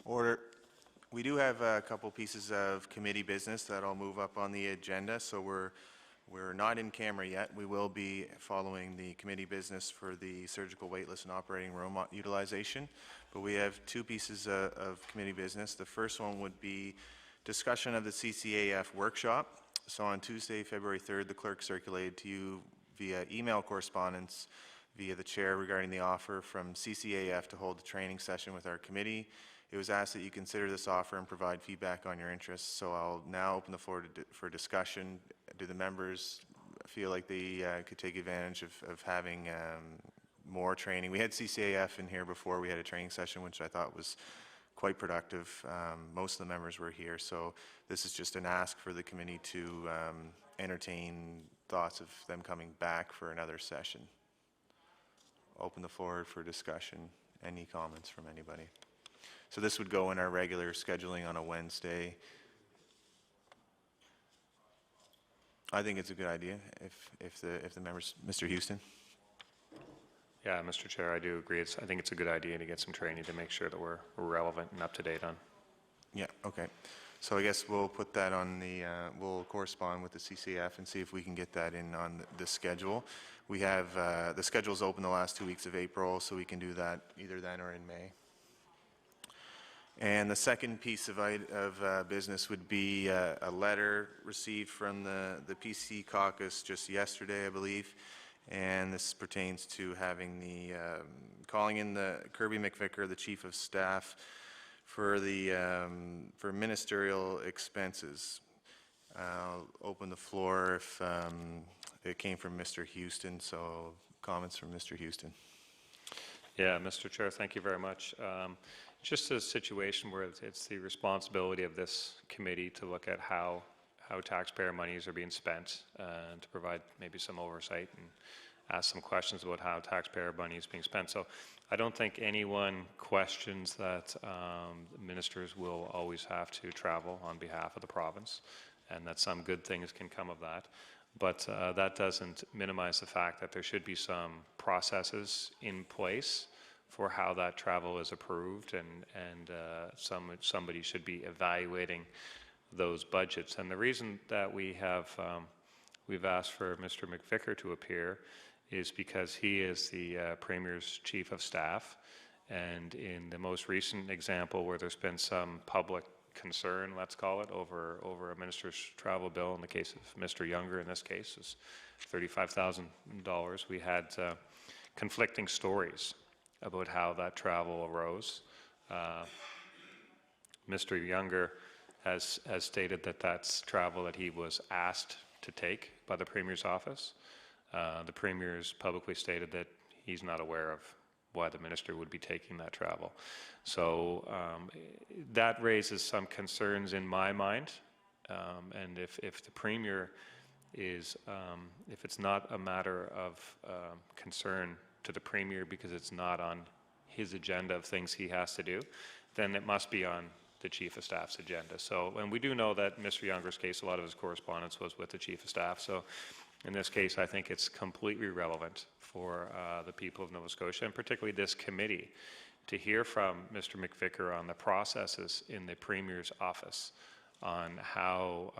Order. We do have a couple pieces of committee business that I'll move up on the agenda, so we're not in camera yet. We will be following the committee business for the surgical waitlist and operating room utilization, but we have two pieces of committee business. The first one would be discussion of the CCAF workshop. So on Tuesday, February 3rd, the clerk circulated to you via email correspondence via the chair regarding the offer from CCAF to hold a training session with our committee. It was asked that you consider this offer and provide feedback on your interests. So I'll now open the floor for discussion. Do the members feel like they could take advantage of having more training? We had CCAF in here before. We had a training session, which I thought was quite productive. Most of the members were here. So this is just an ask for the committee to entertain thoughts of them coming back for another session. Open the floor for discussion. Any comments from anybody? So this would go in our regular scheduling on a Wednesday. I think it's a good idea if the members, Mr. Houston. Yeah, Mr. Chair, I do agree. I think it's a good idea to get some training to make sure that we're relevant and up to date on. Yeah. Okay. So I guess we'll put that on the. We'll correspond with the CCF and see if we can get that in on the schedule. We have the schedule's open the last 2 weeks of April, so we can do that either then or in May. And the second piece of business would be a letter received from the PC Caucus just yesterday, I believe, and this pertains to having the calling in the Kirby McVicker, the Chief of Staff, for the for ministerial expenses. I'll open the floor if it came from Mr. Houston. So comments from Mr. Houston. Yeah, Mr. Chair, thank you very much. Just a situation where it's the responsibility of this committee to look at how taxpayer monies are being spent and to provide maybe some oversight and ask some questions about how taxpayer money is being spent. So I don't think anyone questions that ministers will always have to travel on behalf of the province and that some good things can come of that. But that doesn't minimize the fact that there should be some processes in place for how that travel is approved, and somebody should be evaluating those budgets. And the reason that we've asked for Mr. McVicker to appear is because he is the Premier's Chief of Staff, and in the most recent example where there's been some public concern, let's call it, over a minister's travel bill, in the case of Mr. Younger, in this case, is $35,000. We had conflicting stories about how that travel arose. Mr. Younger has stated that that's travel that he was asked to take by the Premier's office. The Premier's publicly stated that he's not aware of why the minister would be taking that travel. So that raises some concerns in my mind. And if the Premier is, if it's not a matter of concern to the Premier because it's not on his agenda of things he has to do, then it must be on the Chief of Staff's agenda. So, and we do know that Mr. Younger's case, a lot of his correspondence was with the Chief of Staff. So in this case, I think it's completely relevant for the people of Nova Scotia, and particularly this committee, to hear from Mr. McVicker on the processes in the Premier's office on how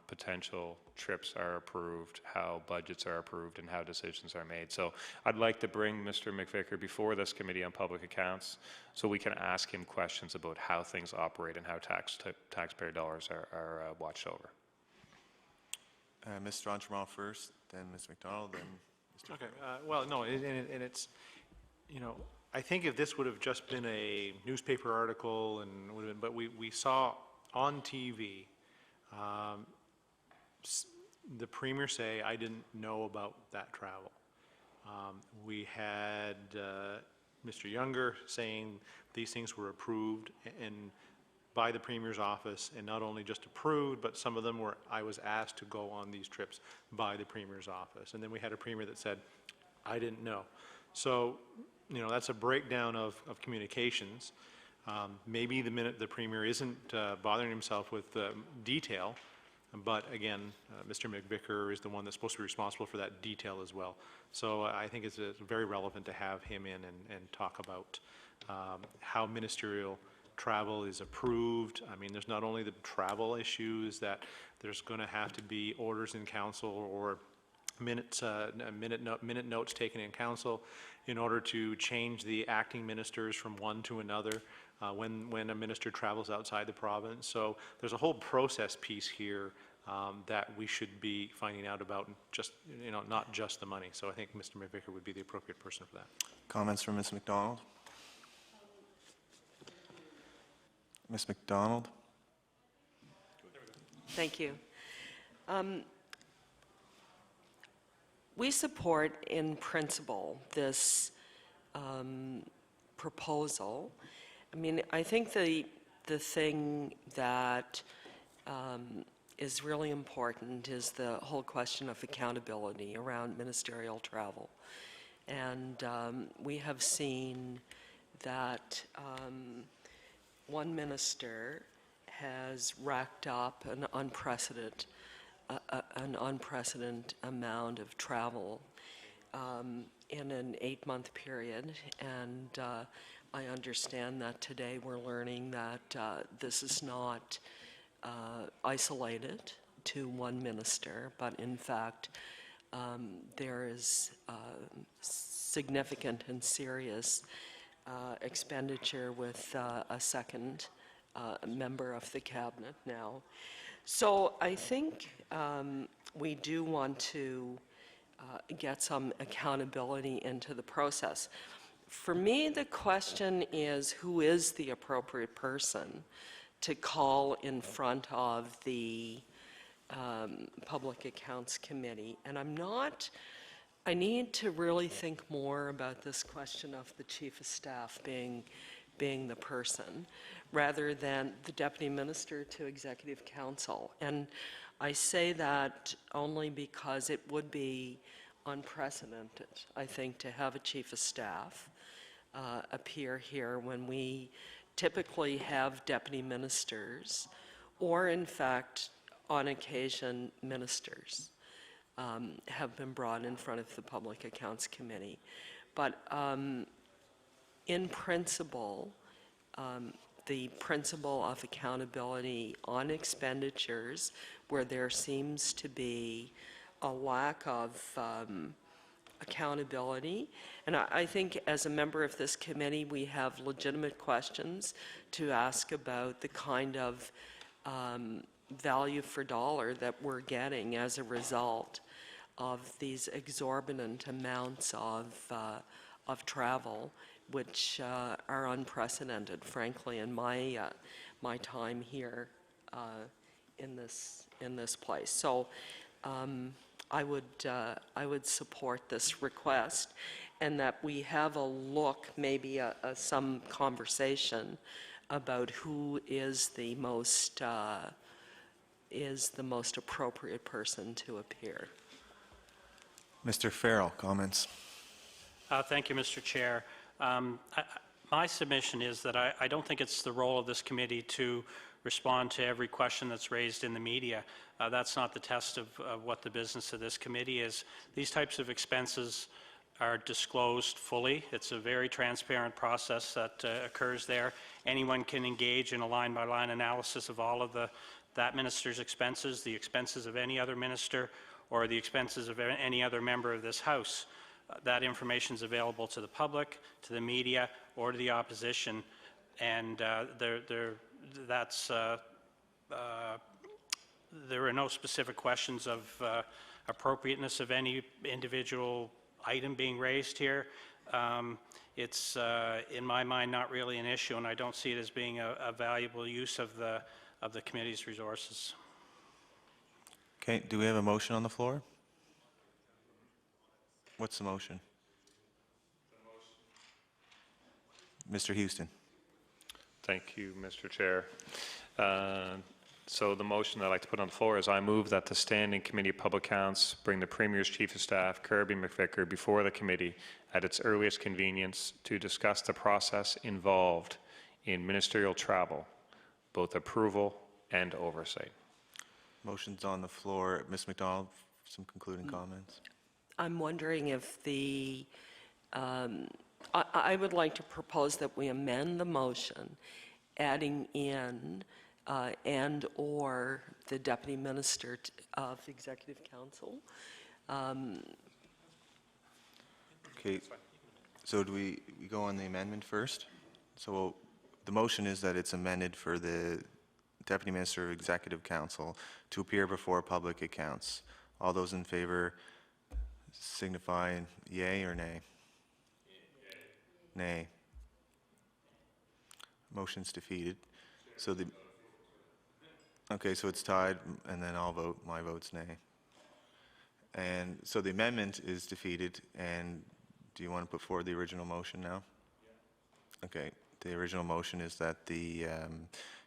potential trips are approved, how budgets are approved, and how decisions are made. So I'd like to bring Mr. McVicker before this Committee on Public Accounts so we can ask him questions about how things operate and how taxpayer dollars are watched over. Ms. Strongtremont first, then Ms. McDonald, then Mr. Okay. Well, no, and it's, you know, I think if this would have just been a newspaper article and would have been, but we saw on TV the Premier say, I didn't know about that travel. We had Mr. Younger saying these things were approved and by the Premier's office, and not only just approved, but some of them were, I was asked to go on these trips by the Premier's office. And then we had a Premier that said, I didn't know. So, you know, that's a breakdown of communications. Maybe the minute the Premier isn't bothering himself with detail, but again, Mr. McVicker is the one that's supposed to be responsible for that detail as well. So I think it's very relevant to have him in and talk about how ministerial travel is approved. I mean, there's not only the travel issues, that there's going to have to be orders in council or minute notes taken in council in order to change the acting ministers from one to another when a minister travels outside the province. So there's a whole process piece here that we should be finding out about, just, not just the money. So I think Mr. McVicker would be the appropriate person for that. Comments from Ms. McDonald? Ms. McDonald? Thank you. We support in principle this proposal. I mean, I think the thing that is really important is the whole question of accountability around ministerial travel. And we have seen that one minister has racked up an unprecedented amount of travel in an 8-month period, and I understand that today we're learning that this is not isolated to one minister, but in fact there is significant and serious expenditure with a second member of the cabinet now. So I think we do want to get some accountability into the process. For me, the question is, who is the appropriate person to call in front of the Public Accounts Committee? And I need to really think more about this question of the Chief of Staff being the person, rather than the Deputy Minister to Executive Council. And I say that only because it would be unprecedented, I think, to have a Chief of Staff appear here when we typically have Deputy Ministers, or in fact, on occasion, ministers have been brought in front of the Public Accounts Committee. But in principle, the principle of accountability on expenditures where there seems to be a lack of accountability. And I think as a member of this committee, we have legitimate questions to ask about the kind of value for dollar that we're getting as a result of these exorbitant amounts of travel, which are unprecedented, frankly, in my time here in this place. So I would support this request, and that we have a look, maybe some conversation about who is the most appropriate person to appear. Mr. Farrell, comments? Thank you, Mr. Chair. My submission is that I don't think it's the role of this committee to respond to every question that's raised in the media. That's not the test of what the business of this committee is. These types of expenses are disclosed fully. It's a very transparent process that occurs there. Anyone can engage in a line-by-line analysis of all of that minister's expenses, the expenses of any other minister, or the expenses of any other member of this House. That information is available to the public, to the media, or to the opposition, and there are no specific questions of appropriateness of any individual item being raised here. It's, in my mind, not really an issue, and I don't see it as being a valuable use of the committee's resources. Okay, do we have a motion on the floor? What's the motion? Mr. Houston. Thank you, Mr. Chair. So the motion I'd like to put on the floor is I move that the Standing Committee of Public Accounts bring the Premier's Chief of Staff, Kirby McVicker, before the committee at its earliest convenience to discuss the process involved in ministerial travel, both approval and oversight. Motion's on the floor. Ms. McDonald, some concluding comments? I'm wondering if I would like to propose that we amend the motion adding in and/or the Deputy Minister of Executive Council. Okay, so do we go on the amendment first? So the motion is that it's amended for the Deputy Minister of Executive Council to appear before public accounts. All those in favor signify yea or nay. Nay. Motion's defeated. So okay, so it's tied, and then I'll vote, my vote's nay. And so the amendment is defeated, and do you want to put forward the original motion now? Okay, the original motion is that the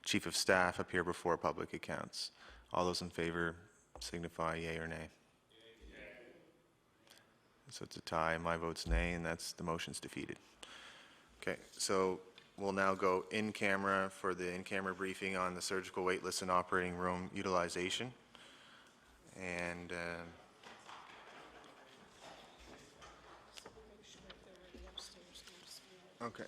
Chief of Staff appear before public accounts. All those in favor signify yea or nay. So it's a tie, my vote's nay, and that's, the motion's defeated. Okay, so we'll now go in camera for the in-camera briefing on the surgical waitlist and operating room utilization. And okay.